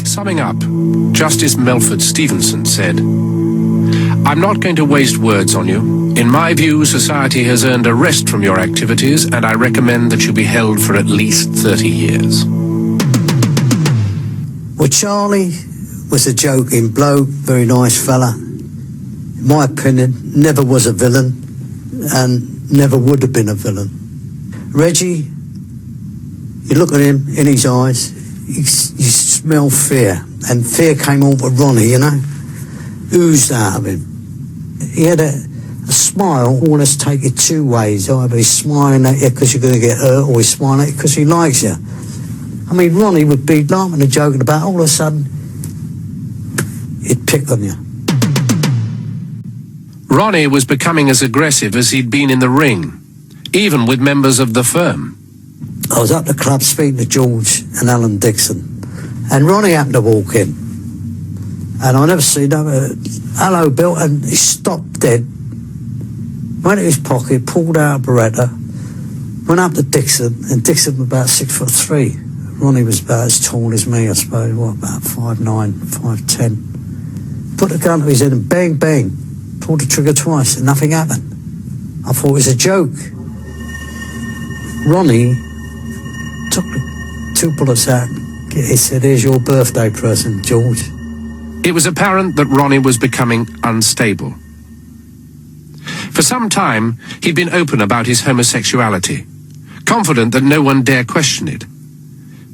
Summing up, Justice Melford Stevenson said, "I'm not going to waste words on you. In my view, society has earned a rest from your activities, and I recommend that you be held for at least 30 years. Well, Charlie was a joking bloke, very nice fella. In my opinion, never was a villain and never would have been a villain. Reggie, you look at him in his eyes, you smell fear, and fear came over Ronnie, you know, oozed out of him. He had a smile, almost take it two ways. Either he's smiling at you because you're going to get hurt, or he's smiling at you because he likes you. I mean, Ronnie would be laughing and joking about, all of a sudden, he'd pick on you. Ronnie was becoming as aggressive as he'd been in the ring, even with members of the firm. I was at the club speaking to George and Alan Dixon, and Ronnie happened to walk in. And I never seen him. Hello, Bill, and he stopped dead, went in his pocket, pulled out a Beretta, went up to Dixon, and Dixon was about 6'3". Ronnie was about as tall as me, I suppose, about 5'9", 5'10". Put the gun to his head and bang, bang, pulled the trigger twice and nothing happened. I thought it was a joke. Ronnie took the 2 bullets out. He said, "Here's your birthday present, George." It was apparent that Ronnie was becoming unstable. For some time, he'd been open about his homosexuality, confident that no one dare question it.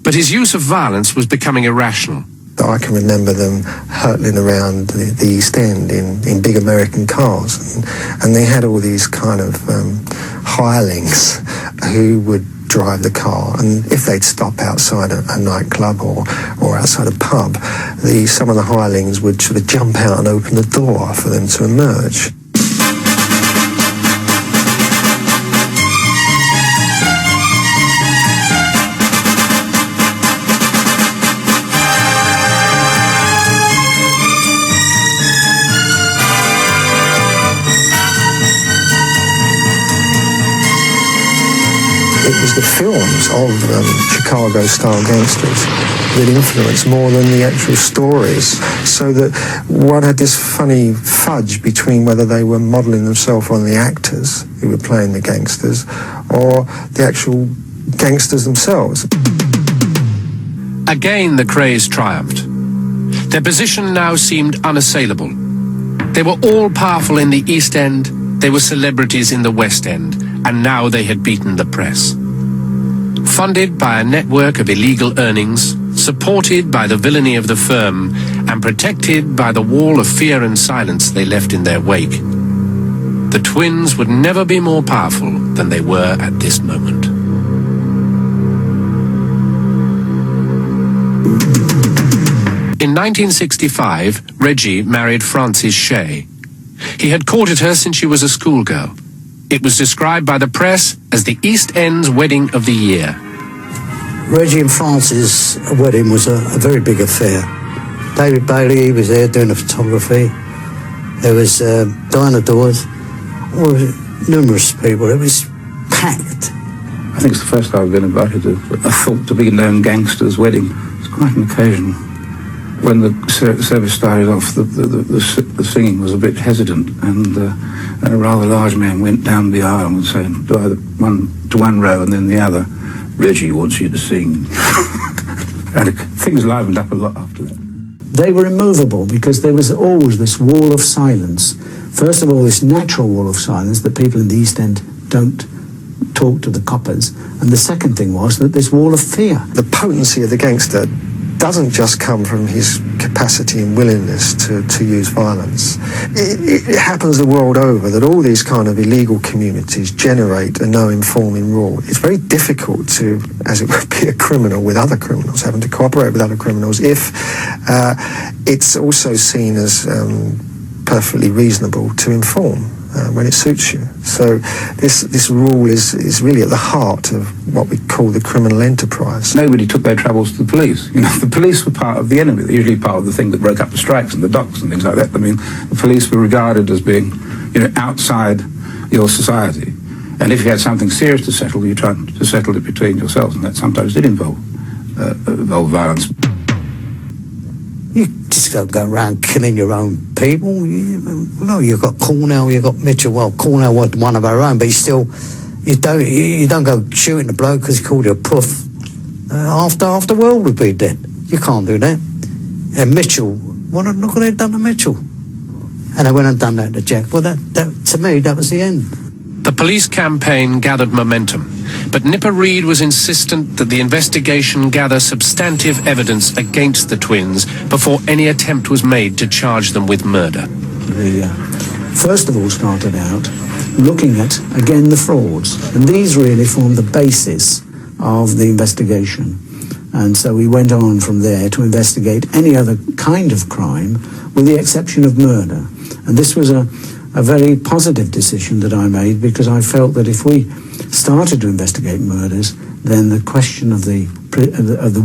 But his use of violence was becoming irrational. I can remember them hurtling around the East End in big American cars, and they had all these kind of hirelings who would drive the car, and if they'd stop outside a nightclub or outside a pub, some of the hirelings would sort of jump out and open the door for them to emerge. It was the films of Chicago-style gangsters that influenced more than the actual stories, so that one had this funny fudge between whether they were modelling themselves on the actors who were playing the gangsters or the actual gangsters themselves. Again, the Krays triumphed. Their position now seemed unassailable. They were all powerful in the East End, they were celebrities in the West End, and now they had beaten the press. Funded by a network of illegal earnings, supported by the villainy of the firm, and protected by the wall of fear and silence they left in their wake, the twins would never be more powerful than they were at this moment. In 1965, Reggie married Frances Shea. He had courted her since she was a schoolgirl. It was described by the press as the East End's wedding of the year. Reggie and Frances' wedding was a very big affair. David Bailey, he was there doing the photography. There was Diana Dawes, numerous people. It was packed. I think it's the first time I've been invited to a thought-to-be-known gangster's wedding. It's quite an occasion. When the service started off, the singing was a bit hesitant, and a rather large man went down the aisle and saying, "Do either one row and then the other, Reggie wants you to sing." And things livened up a lot after that. They were immovable because there was always this wall of silence. First of all, this natural wall of silence that people in the East End don't talk to the coppers. And the second thing was that this wall of fear. The potency of the gangster doesn't just come from his capacity and willingness to use violence. It happens the world over that all these kind of illegal communities generate a no-informing rule. It's very difficult to, as it would be, a criminal with other criminals, having to cooperate with other criminals, if it's also seen as perfectly reasonable to inform when it suits you. So this rule is really at the heart of what we call the criminal enterprise. Nobody took their troubles to the police. You know, the police were part of the enemy. They're usually part of the thing that broke up the strikes and the docks and things like that. I mean, the police were regarded as being outside your society. And if you had something serious to settle, you tried to settle it between yourselves, and that sometimes did involve violence. You just don't go around killing your own people. You've got Cornell, you've got Mitchell. Well, Cornell was one of our own, but you don't go shooting the bloke because he called you a puff. Half the world would be dead. You can't do that. And Mitchell, look what they've done to Mitchell. And they went and done that to Jack. Well, that to me, that was the end. The police campaign gathered momentum, but Nipper Read was insistent that the investigation gather substantive evidence against the twins before any attempt was made to charge them with murder. First of all started out looking at, again, the frauds. And these really formed the basis of the investigation. And so we went on from there to investigate any other kind of crime, with the exception of murder. And this was a very positive decision that I made, because I felt that if we started to investigate murders, then the question of the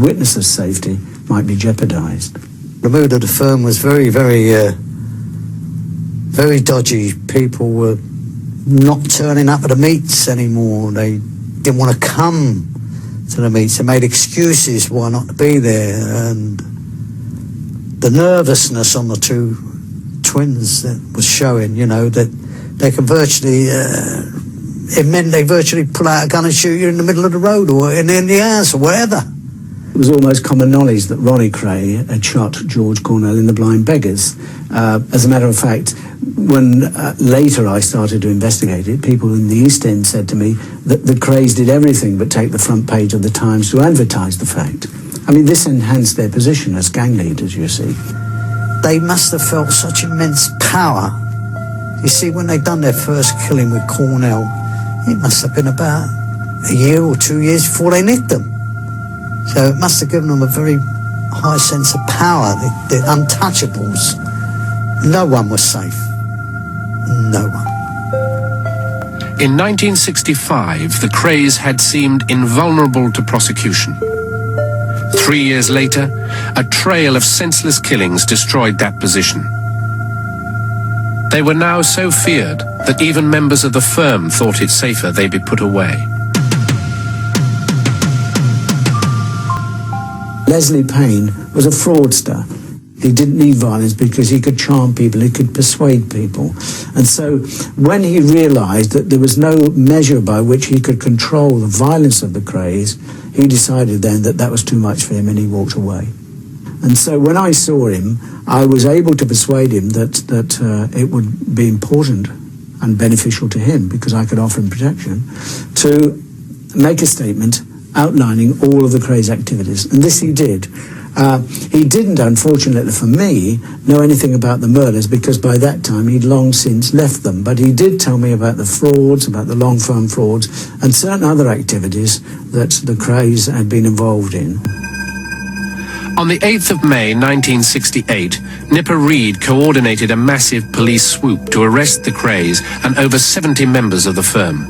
witnesses' safety might be jeopardised. The mood of the firm was very, very, very dodgy. People were not turning up at the meets anymore. They didn't want to come to the meets. They made excuses why not to be there, and the nervousness on the two twins that was showing, that they could virtually, it meant they virtually pull out a gun and shoot you in the middle of the road or in the house or wherever. It was almost common knowledge that Ronnie Kray had shot George Cornell in The Blind Beggars. As a matter of fact, when later I started to investigate it, people in the East End said to me that the Krays did everything but take the front page of the Times to advertise the fact. I mean, this enhanced their position as gang leaders, you see. They must have felt such immense power. You see, when they'd done their first killing with Cornell, it must have been about a year or 2 years before they nicked them. So it must have given them a very high sense of power, the untouchables. No one was safe. No one. In 1965, the Krays had seemed invulnerable to prosecution. 3 years later, a trail of senseless killings destroyed that position. They were now so feared that even members of the firm thought it safer they be put away. Leslie Payne was a fraudster. He didn't need violence because he could charm people, he could persuade people. And so when he realised that there was no measure by which he could control the violence of the Krays, he decided then that that was too much for him, and he walked away. And so when I saw him, I was able to persuade him that it would be important and beneficial to him, because I could offer him protection, to make a statement outlining all of the Krays' activities. And this he did. He didn't, unfortunately for me, know anything about the murders, because by that time he'd long since left them. But he did tell me about the frauds, about the long-firm frauds, and certain other activities that the Krays had been involved in. On the 8th of May 1968, Nipper Read coordinated a massive police swoop to arrest the Krays and over 70 members of the firm.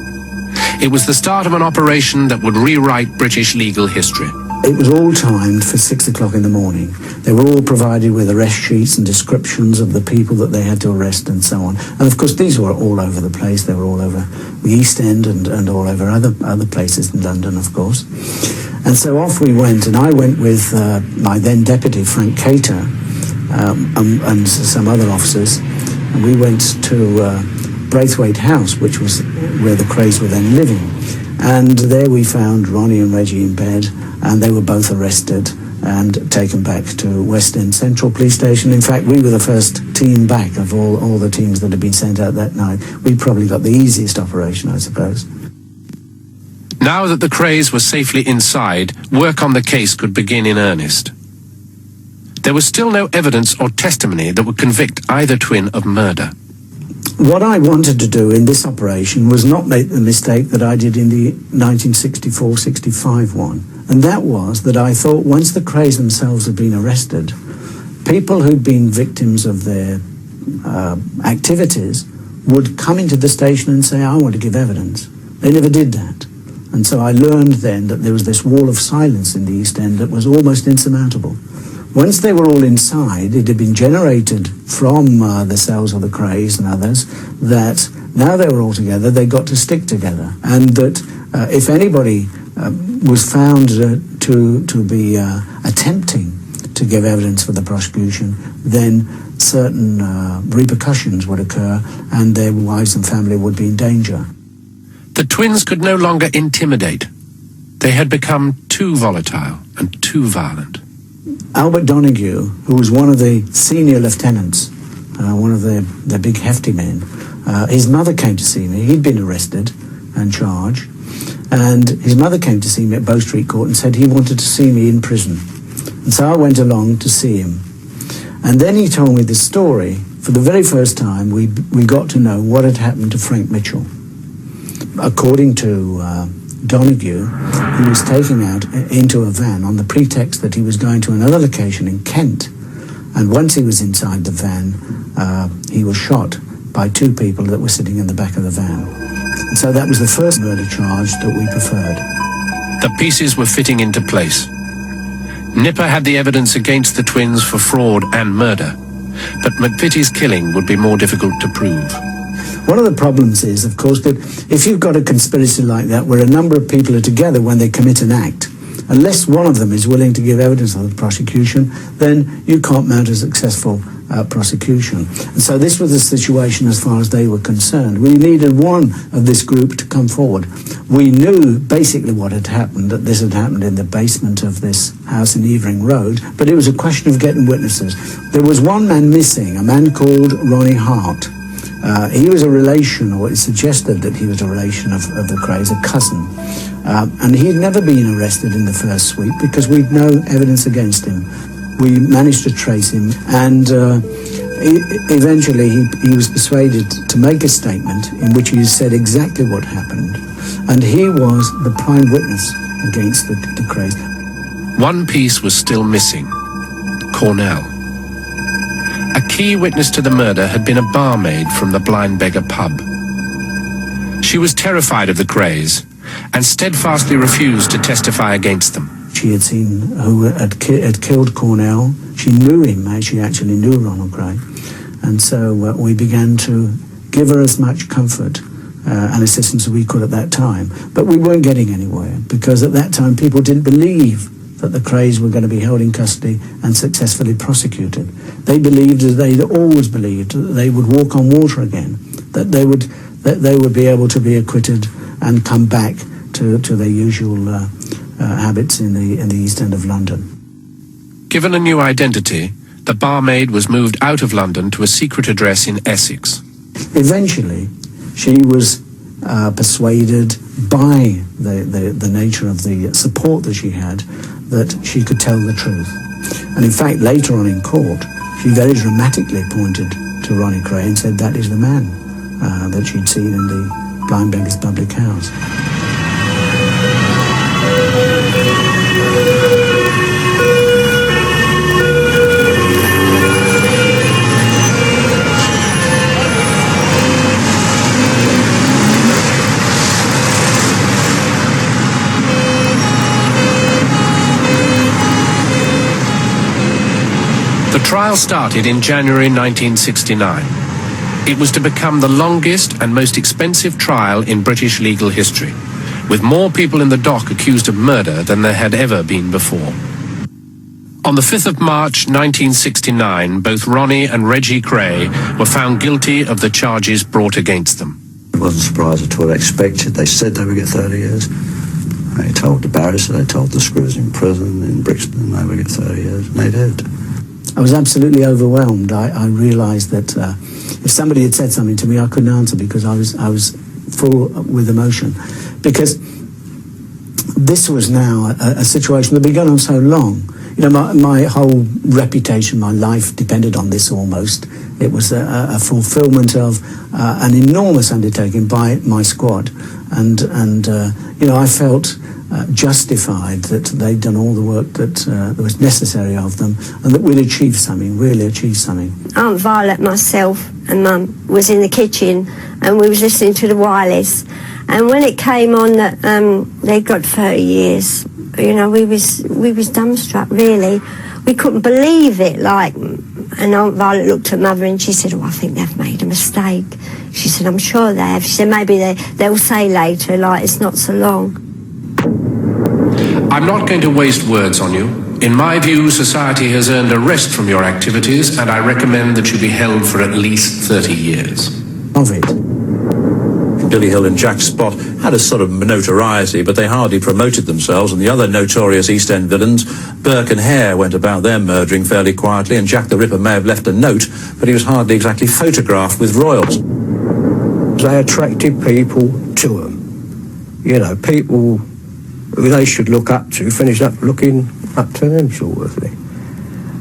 It was the start of an operation that would rewrite British legal history. It was all timed for 6 o'clock in the morning. They were all provided with arrest sheets and descriptions of the people that they had to arrest and so on. And of course, these were all over the place. They were all over the East End and all over other places in London, of course. And so off we went, and I went with my then deputy, Frank Cater, and some other officers. And we went to Braithwaite House, which was where the Krays were then living. And there we found Ronnie and Reggie in bed, and they were both arrested and taken back to West End Central Police Station. In fact, we were the first team back of all the teams that had been sent out that night. We probably got the easiest operation, I suppose. Now that the Krays were safely inside, work on the case could begin in earnest. There was still no evidence or testimony that would convict either twin of murder. What I wanted to do in this operation was not make the mistake that I did in the 1964-65 one. And that was that I thought once the Krays themselves had been arrested, people who'd been victims of their activities would come into the station and say, I want to give evidence. They never did that. And so I learned then that there was this wall of silence in the East End that was almost insurmountable. Once they were all inside, it had been generated from the cells of the Krays and others that now they were all together, they got to stick together. And that if anybody was found to be attempting to give evidence for the prosecution, then certain repercussions would occur and their wives and family would be in danger. The twins could no longer intimidate. They had become too volatile and too violent. Albert Donoghue, who was one of the senior lieutenants, one of the big hefty men, his mother came to see me. He'd been arrested and charged, and his mother came to see me at Bow Street Court and said he wanted to see me in prison. And so I went along to see him. And then he told me this story. For the very first time, we got to know what had happened to Frank Mitchell. According to Donoghue, he was taken out into a van on the pretext that he was going to another location in Kent. And once he was inside the van, he was shot by two people that were sitting in the back of the van. And so that was the first murder charge that we preferred. The pieces were fitting into place. Nipper had the evidence against the twins for fraud and murder, but McVitie's killing would be more difficult to prove. One of the problems is, of course, that if you've got a conspiracy like that where a number of people are together when they commit an act, unless one of them is willing to give evidence of the prosecution, then you can't mount a successful prosecution. And so this was the situation as far as they were concerned. We needed one of this group to come forward. We knew basically what had happened, that this had happened in the basement of this house in Evering Road, but it was a question of getting witnesses. There was one man missing, a man called Ronnie Hart. He was a relation, or it suggested that he was a relation of the Krays, a cousin. And he'd never been arrested in the first sweep because we'd no evidence against him. We managed to trace him, and eventually he was persuaded to make a statement in which he said exactly what happened. And he was the prime witness against the Krays. One piece was still missing: Cornell. A key witness to the murder had been a barmaid from the Blind Beggar pub. She was terrified of the Krays and steadfastly refused to testify against them. She had seen who had killed Cornell. She knew him. She actually knew Ronald Kray. And so we began to give her as much comfort and assistance as we could at that time. But we weren't getting anywhere because at that time people didn't believe that the Krays were going to be held in custody and successfully prosecuted. They believed, as they'd always believed, that they would walk on water again, that they would be able to be acquitted and come back to their usual habits in the East End of London. Given a new identity, the barmaid was moved out of London to a secret address in Essex. Eventually, she was persuaded by the nature of the support that she had that she could tell the truth. And in fact, later on in court, she very dramatically pointed to Ronnie Kray and said that is the man that she'd seen in the Blind Beggar's public house. The trial started in January 1969. It was to become the longest and most expensive trial in British legal history, with more people in the dock accused of murder than there had ever been before. On the 5th of March 1969, both Ronnie and Reggie Kray were found guilty of the charges brought against them. I wasn't surprised at all. I expected. They said they would get 30 years. They told the barrister, they told the screws in prison in Brixton they would get 30 years, and they did. I was absolutely overwhelmed. I realised that if somebody had said something to me, I couldn't answer because I was full with emotion. Because this was now a situation that had been going on so long. You know, my whole reputation, my life depended on this almost. It was a fulfilment of an enormous undertaking by my squad. And you know, I felt justified that they'd done all the work that was necessary of them and that we'd achieved something, really achieved something. Aunt Violet, myself and Mum was in the kitchen and we was listening to the wireless, and when it came on that they got 30 years, you know, we was dumbstruck really. We couldn't believe it, and Aunt Violet looked at Mother and she said, oh, I think they've made a mistake. She said, I'm sure they have. She said, maybe they'll say later, it's not so long. I'm not going to waste words on you. In my view, society has earned a rest from your activities, and I recommend that you be held for at least 30 years. Of it. Billy Hill and Jack Spot had a sort of notoriety, but they hardly promoted themselves, and the other notorious East End villains, Burke and Hare, went about their murdering fairly quietly, and Jack the Ripper may have left a note, but he was hardly exactly photographed with royals. They attracted people to them. You know, people who they should look up to finished up looking up to them, sort of thing.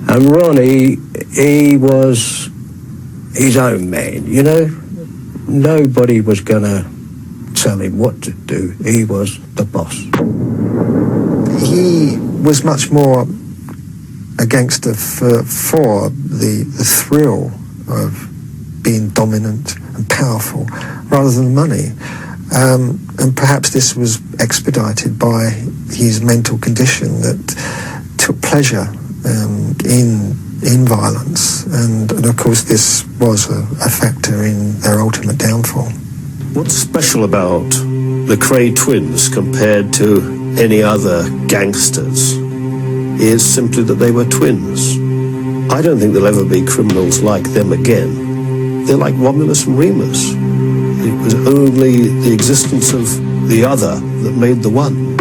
And Ronnie, he was his own man, you know. Nobody was going to tell him what to do. He was the boss. He was much more a gangster for the thrill of being dominant and powerful rather than money. And perhaps this was expedited by his mental condition that took pleasure in violence, and of course this was a factor in their ultimate downfall. What's special about the Kray twins compared to any other gangsters is simply that they were twins. I don't think there'll ever be criminals like them again. They're like Romulus and Remus. It was only the existence of the other that made the one.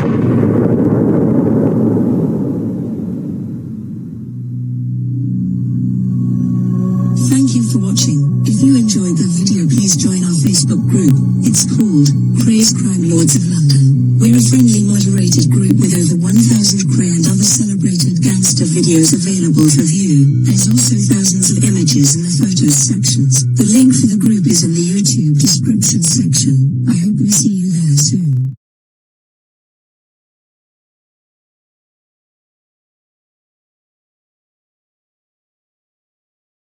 Thank you for watching. If you enjoyed the video, please join our Facebook group. It's called Krays Crime Lords of London. We're a friendly, moderated group with over 1,000 Kray and other celebrated gangster videos available for view. There's also thousands of images in the photos sections. The link for the group is in the YouTube description section. I hope we see you